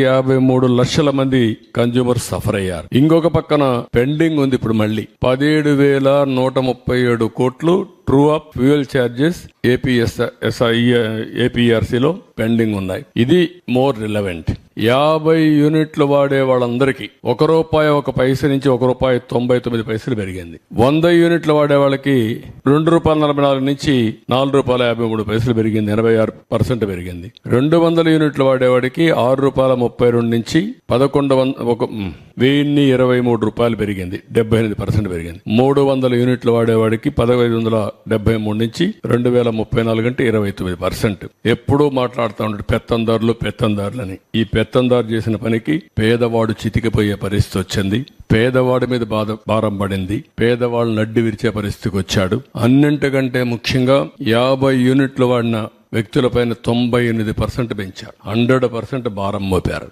53 లక్షల మంది consumers suffer అయ్యారు. ఇంకొక పక్కన పెండింగ్ ఉంది. ఇప్పుడు మళ్ళీ 17,137 కోట్లు ట్రూ అప్ ఫ్యూయల్ ఛార్జెస్ ఏపీఆర్సీలో పెండింగ్ ఉన్నాయి. ఇది మోర్ రిలవెంట్. 50 యూనిట్లు వాడే వాళ్ళందరికీ ₹1 నుంచి ₹1.99 పెరిగింది. 100 యూనిట్లు వాడే వాళ్ళకి ₹2.44 నుంచి ₹4.53 పెరిగింది. 86% పెరిగింది. 200 యూనిట్లు వాడేవాడికి ₹6.32 నుంచి ₹1,023 పెరిగింది. 78% పెరిగింది. 300 యూనిట్లు వాడేవాడికి 1,573 నుంచి 2,034 అంటే 29%. ఎప్పుడూ మాట్లాడుతూ ఉంటాడు పెత్తందారులని. ఈ పెత్తందారు చేసిన పనికి పేదవాడు చితికిపోయే పరిస్థితి వచ్చింది. పేదవాడి మీద భారం పడింది. పేదవాళ్ళు నడ్డి విరిచే పరిస్థితికి వచ్చాడు. అన్నింటికంటే ముఖ్యంగా 50 యూనిట్లు వాడిన వ్యక్తులపైన 98% పెంచారు. 100% భారం మోపారు.